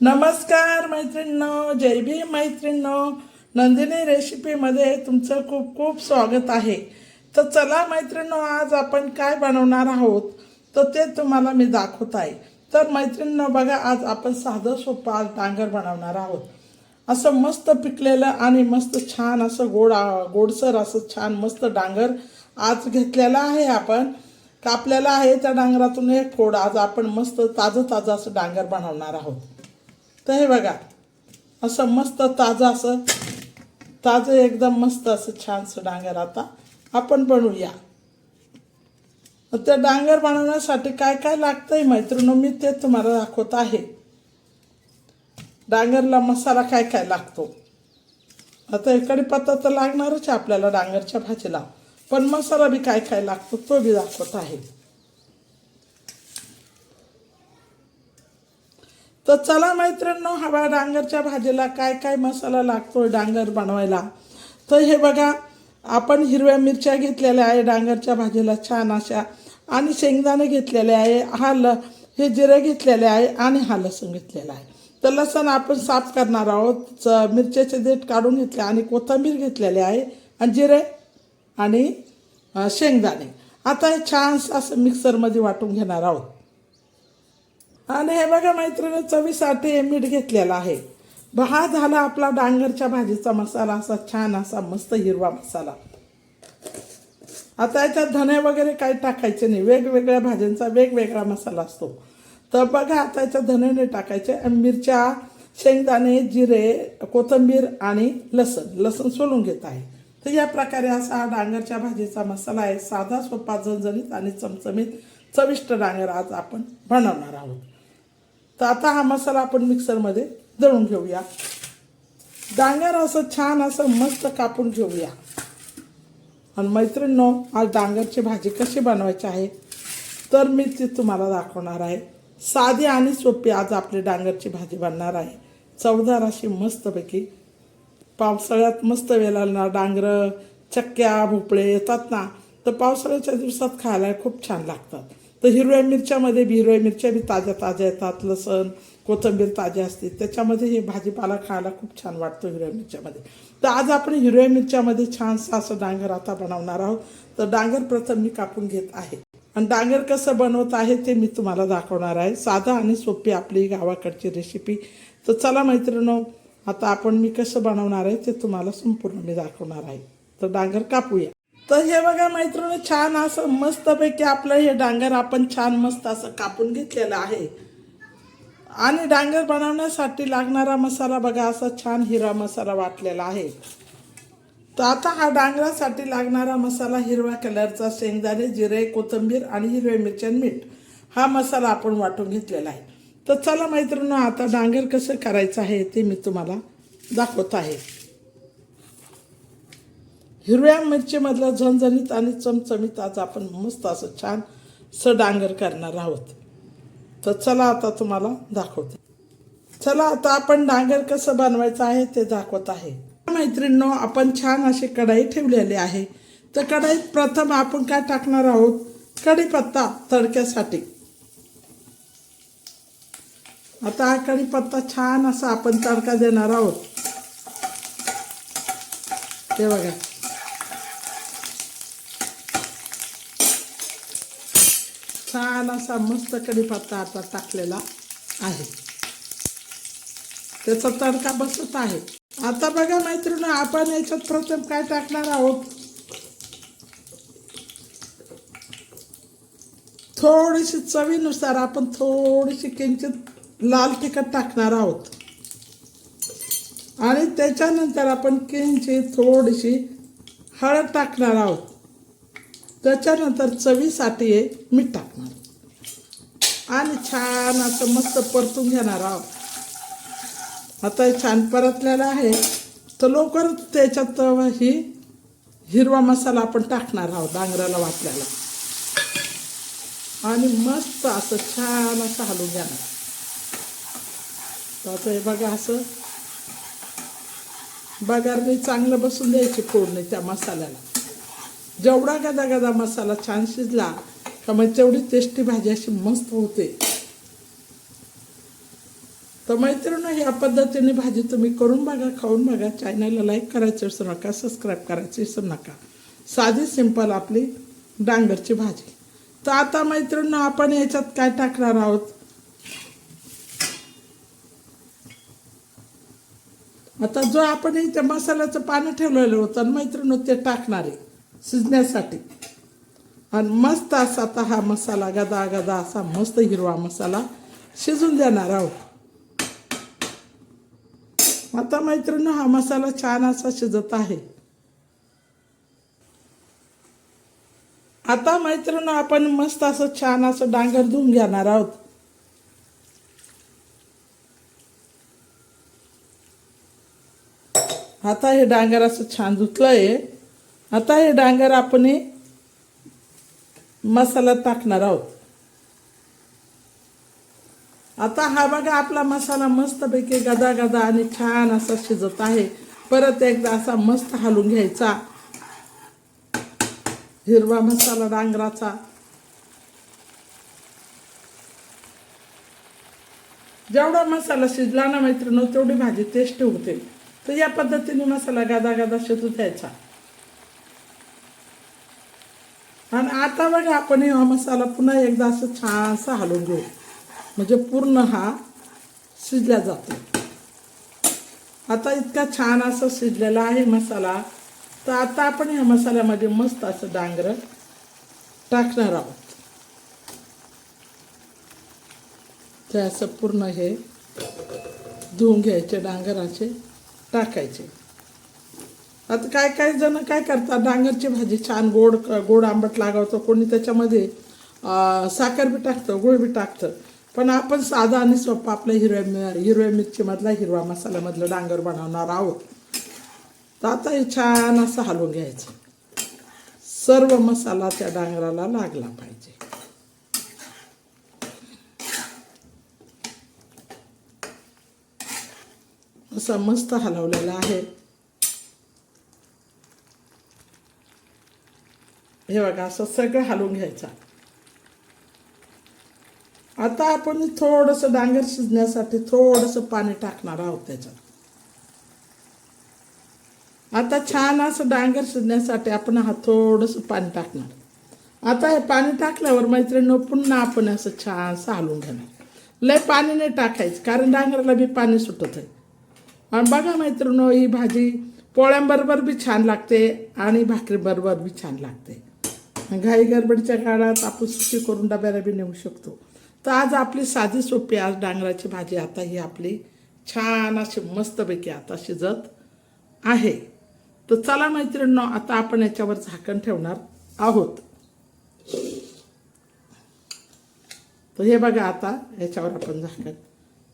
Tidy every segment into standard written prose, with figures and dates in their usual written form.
नमस्कार मैत्रिणींनो, जय भीम मैत्रिणींनो. नंदिनी रेसिपीमध्ये तुमचं खूप खूप स्वागत आहे. तर चला मैत्रिणींनो, आज आपण काय बनवणार आहोत तर ते तुम्हाला मी दाखवत आहे. तर मैत्रिणींनो बघा, आज आपण साधं सोपं आज डांगर बनवणार आहोत. असं मस्त पिकलेलं आणि मस्त छान असं गोडसर असं छान मस्त डांगर आज घेतलेला आहे. आपण कापलेला आहे. त्या डांगरातून एक फोड आज आपण मस्त ताजं ताजं असं डांगर बनवणार आहोत. तर हे बघा, असं मस्त ताजं एकदम मस्त असं छानसं डांगर आता आपण बनवूया. त्या डांगर बनवण्यासाठी काय काय लागतंय मैत्रिणींनो, मी ते तुम्हाला दाखवत आहे. डांगरला मसाला काय काय लागतो. आता कढीपत्ता तर लागणारच आहे आपल्याला डांगरच्या भाजीला, पण मसाला बी काय काय लागतो तो बी दाखवत आहे. तर चला मैत्रिणींनो, हवा डांगरच्या भाजीला काय काय मसाला लागतो डांगर बनवायला. तर हे बघा, आपण हिरव्या मिरच्या घेतलेल्या आहे डांगरच्या भाजीला छान अशा, आणि शेंगदाणे घेतलेले आहे, हे जिरे घेतलेले आहे आणि हा लसूण घेतलेला आहे. तर लसूण आपण साफ करणार आहोत. मिरच्याचे देठ काढून घेतले आणि कोथिंबीर घेतलेले आहे आणि जिरे आणि शेंगदाणे. आता हे छान असं मिक्सरमध्ये वाटून घेणार आहोत. आणि हे बघा मैत्रिणी, चवीसाठी मीठ घेतलेला आहे. हा झाला आपला डांगरच्या भाजीचा मसाला, असा छान असा मस्त हिरवा मसाला. आता याच्यात धने वगैरे काही टाकायचे नाही, वेगवेगळ्या भाज्यांचा वेगवेगळा मसाला असतो. तर बघा, आता याच्यात धने नाही टाकायचे. मिरच्या, शेंगदाणे, जिरे, कोथिंबीर आणि लसूण सोलून घेत आहे. तर या प्रकारे असा हा डांगरच्या भाजीचा मसाला आहे. साधा सोपा झणझणीत आणि चमचमीत चविष्ट डांगर आज आपण बनवणार आहोत. तर आता हा मसाला आपण मिक्सरमध्ये दळून घेऊया. डांगर असं छान असं मस्त कापून घेऊया. आणि मैत्रिणींनो, आज डांगरची भाजी कशी बनवायची आहे तर मी ती तुम्हाला दाखवणार आहे. साधी आणि सोपी आज आपली डांगरची भाजी बनणार आहे. चवदार अशी मस्तपैकी. पावसाळ्यात मस्त वेलांना डांगरं, चक्क्या, भोपळे येतात ना, तर पावसाळ्याच्या दिवसात खायला खूप छान लागतात. तर हिरव्या मिरच्या बी ताज्या ताज्या येतात. लसूण, कोथिंबीर ताजी असते, त्याच्यामध्ये हे भाजीपाला खायला खूप छान वाटतो हिरव्या मिरच्यामध्ये. तर आज आपण हिरव्या मिरच्यामध्ये छानसं असं डांगर आता बनवणार आहोत. तर डांगर प्रथम मी कापून घेत आहे आणि डांगर कसं बनवत आहे ते मी तुम्हाला दाखवणार आहे. साधा आणि सोपी आपली गावाकडची रेसिपी. तर चला मैत्रिणींनो, आता मी कसं बनवणार आहे ते तुम्हाला संपूर्ण मी दाखवणार आहे. तर डांगर कापूया. तर हे बघा मैत्रिणी, छान असं मस्तपैकी आपलं हे डांगर आपण छान मस्त असं कापून घेतलेलं आहे. आणि डांगर बनवण्यासाठी लागणारा मसाला बघा, असा छान हिरवा मसाला वाटलेला आहे. तर आता हा डांगरासाठी लागणारा मसाला हिरव्या कलरचा शेंगदाणे, जिरे, कोथिंबीर आणि हिरव्या मिरच्या, मीठ, हा मसाला आपण वाटून घेतलेला आहे. तर चला मैत्रिणींनो, आता डांगर कसं करायचं आहे ते मी तुम्हाला दाखवत आहे. हिरव्या मिरचीमधलं झणझणीत आणि चमचमीत आज आपण मस्त असं छान डांगर करणार आहोत. तर चला आता तुम्हाला दाखवते. चला आता आपण डांगर कसं बनवायचं आहे ते दाखवत आहे. मैत्रिणींनो, आपण छान अशी कढई ठेवलेली आहे. तर कढईत प्रथम आपण काय टाकणार आहोत, कढीपत्ता तडक्यासाठी. आता हा कढीपत्ता छान असा आपण तडका देणार आहोत. ते बघा, छान असा मस्त कढीपत्ता आता टाकलेला आहे. त्याचा तडका बसत आहे. आता बघा मैत्रिणी, आपण याच्यात प्रथम काय टाकणार आहोत, थोडीशी चवीनुसार आपण थोडीशी किंचित लाल तिखट टाकणार आहोत. आणि त्याच्यानंतर आपण किंचित थोडीशी हळद टाकणार आहोत. त्याच्यानंतर चवीसाठी मीठ टाकणार आणि छान असं मस्त परतून घेणार आहोत. आता हे छान परतलेलं आहे. तर लवकरच त्याच्यात ही हिरवा मसाला आपण टाकणार आहोत डांगराला वाटल्याला, आणि मस्त असं छान असं हलवून घेणार. तर आता हे बघा, असं बघारने चांगलं बसून द्यायची फोडणी त्या मसाल्याला. जेवढा गदा मसाला छान शिजला का मग तेवढी टेस्टी भाजी अशी मस्त होते. तर मैत्रिणी ह्या पद्धतीने भाजी तुम्ही करून बघा, खाऊन बघा. चॅनलला लाईक करायचं विसरू नका, सबस्क्राईब करायचं विसरू नका. साधी सिंपल आपली डांगरची भाजी. तर आता मैत्रिणी आपण याच्यात काय टाकणार आहोत, आता जो आपण इथे मसाल्याचं पाणी ठेवलेलं होतं मैत्रिणी ते टाकणार आहे शिजण्यासाठी. आणि मस्त असा आता हा मसाला गदा गदा असा मस्त हिरवा मसाला शिजून देणार आहोत. आता मैत्रिणी हा मसाला छान असा शिजत आहे. आता मैत्रिणी आपण मस्त असं छान असं डांगर धुवून घेणार आहोत. आता हे डांगर असं छान धुतलंय. आता हे डांगर आपण मसाला टाकणार आहोत. आता हा बघा आपला मसाला मस्तपैकी गदा गदा आणि छान असा शिजत आहे. परत एकदा असा मस्त हलवून घ्यायचा हिरवा मसाला डांगराचा. जेवढा मसाला शिजला ना मैत्रिणी तेवढी भाजी टेस्टी होते. तर या पद्धतीने मसाला गदा गदा शिजू द्यायचा. आणि आता बघा आपण हा मसाला पुन्हा एकदा असं छानसा हलवून घेऊ, म्हणजे पूर्ण हा शिजला जातो. आता इतका छान असं शिजलेला आहे मसाला. तर आता आपण ह्या मसाल्यामध्ये मस्त असं डांगर टाकणार आहोत. ते असं पूर्ण हे धुवून घ्यायचे डांगराचे टाकायचे. आता काय काय जण काय करतात, डांगरची भाजी छान गोड गोड आंबट लागावतं, कोणी त्याच्यामध्ये साखर बी टाकतं, गुळ बी टाकतं. पण आपण साधा आणि सोपा आपल्या हिरव्या मिरचीमधला हिरवा मसाल्यामधलं डांगर बनवणार आहोत. तर आता हे छान असं हलवून घ्यायचं. सर्व मसाला त्या डांगराला लागला पाहिजे. असं मस्त हलवलेलं आहे. हे बघा असं सगळं हलवून घ्यायचं. आता आपण थोडंसं डांगर शिजण्यासाठी थोडंसं पाणी टाकणार आहोत त्याच्यात. आता छान असं डांगर शिजण्यासाठी आपण थोडंसं पाणी टाकणार. आता हे पाणी टाकल्यावर मैत्रिणी पुन्हा आपण असं छानसं हलवून घेणार. लय पाणी नाही टाकायचं कारण डांगराला बी पाणी सुटत आहे. आणि बघा मैत्रिणी ही भाजी पोळ्यांबरोबर बी छान लागते आणि भाकरीबरोबर बी छान लागते. घाई गडबडीच्या काळात आपण सुकी करून डब्याला बी नेऊ शकतो. तर आज आपली साधी सोपी आज डांगराची भाजी आता ही आपली छान अशी मस्तपैकी आता शिजत आहे. तर चला मैत्रिणींनो आता आपण याच्यावर झाकण ठेवणार आहोत. तर हे बघा आता याच्यावर आपण झाकण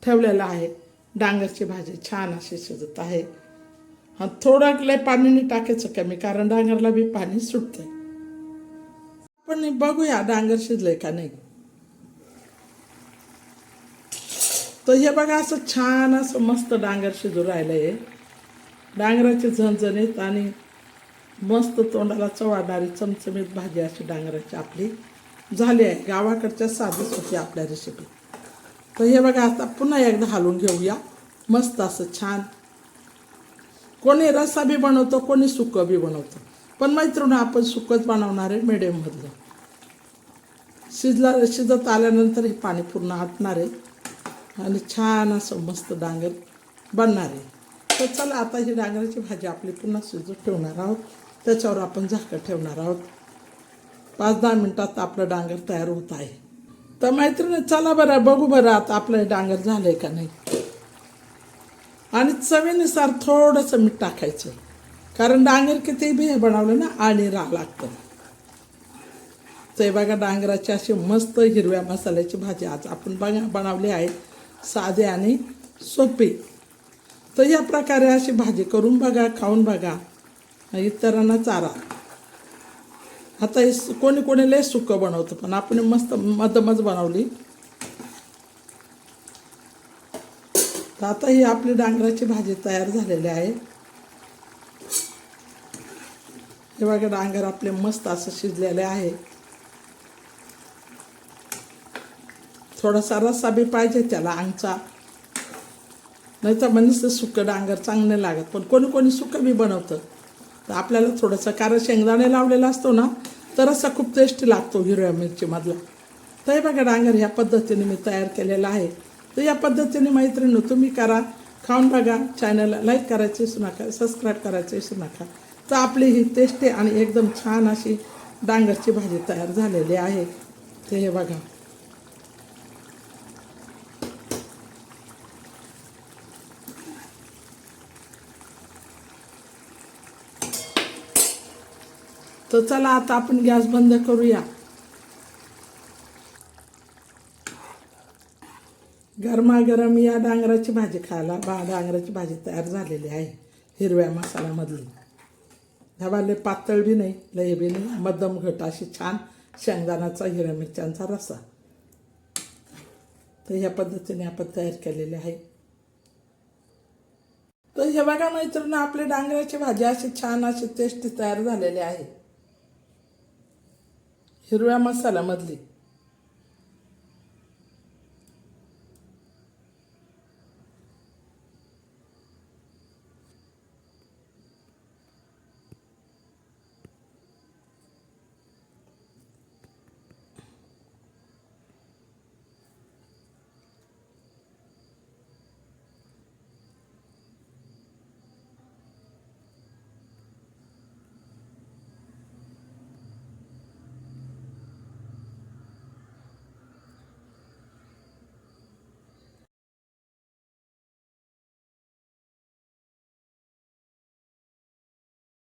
ठेवलेलं आहे. डांगरची भाजी छान अशी शिजत आहे. हा थोडं लय पाणी नाही टाकायचं कमी कारण डांगरला बी पाणी सुटतंय. आपण बघूया डांगर शिजलंय का नाही. तर हे बघा असं छान असं मस्त डांगर शिजू राहिलंय. डांगराची झणझणीत आणि मस्त तोंडाला चवाडणारी चमचमीत भाजी अशी डांगराची आपली झाली आहे. गावाकडच्या साधी सोपी आपल्या रेसिपी. तर हे बघा आता पुन्हा एकदा हलवून घेऊया मस्त असं छान. कोणी रस्सा बी बनवतो, कोणी सुकं बी बनवतं. पण मैत्रिणी आपण सुकंच बनवणार आहे मिडियममधलं. शिजत आल्यानंतर हे पाणी पूर्ण आटणार आहे आणि छान असं मस्त डांगर बनणार आहे. तर चला आता ही डांगराची भाजी आपली पुन्हा शिजत ठेवणार आहोत. त्याच्यावर आपण झाकण ठेवणार आहोत. 5-10 मिनटात आपलं डांगर तयार होत आहे. तर मैत्रिणी चला बरं बघू बरं आता आपलं डांगर झालं आहे का नाही. आणि चवीनुसार थोडंसं मीठ टाकायचं कारण डांगर किती बी हे बनवलं ना आणि लागतं. ते बघा डांगराची अशी मस्त हिरव्या मसाल्याची भाजी आज आपण बनवली आहे साधी आणि सोपी. तर या प्रकारे अशी भाजी करून बघा, खाऊन बघा, इतरांना चारा. आता हे कोणी कोणी लय सुकं बनवतं पण आपण मस्त मधमच बनवली. तर आता ही आपली डांगराची भाजी तयार झालेली आहे. हे बघा डांगर आपले मस्त असं शिजलेले आहे. थोडासा रस्सा बी पाहिजे त्याला अंगचा नाही तर म्हणजे सुकं डांगर चांगलं नाही लागत, पण कोणी कोणी सुकं बी बनवतं. तर आपल्याला थोडंसं, कारण शेंगदाणे लावलेला असतो ना, तर असा खूप टेस्टी लागतो हिरव्या मिरचीमधला. तर हे बघा डांगर ह्या पद्धतीने मी तयार केलेला आहे. तर या पद्धतीने मैत्रिणी तुम्ही करा, खाऊन बघा. चॅनलला लाईक करायचं विसरू नका, सबस्क्राईब करायचं विसरू नका. तर आपली ही टेस्टी आणि एकदम छान अशी डांगरची भाजी तयार झालेली आहे. ते हे बघा. तर चला आता आपण गॅस बंद करूया. गरमागरम या डांगराची भाजी खायला डांगराची भाजी तयार झालेली आहे हिरव्या मसाल्यामधली. धवाले पातळ बी नाही, लय बी नाही, मध्यम घट अशी छान शेंगदाण्याचा हिरव्या मिरच्यांचा रस्सा. तर ह्या पद्धतीने आपण तयार केलेले आहे. तर हे बघा मैत्रिणी, आपली डांगराची भाजी अशी छान अशी टेस्टी तयार झालेली आहे हिरव्या मसाल्यामधली.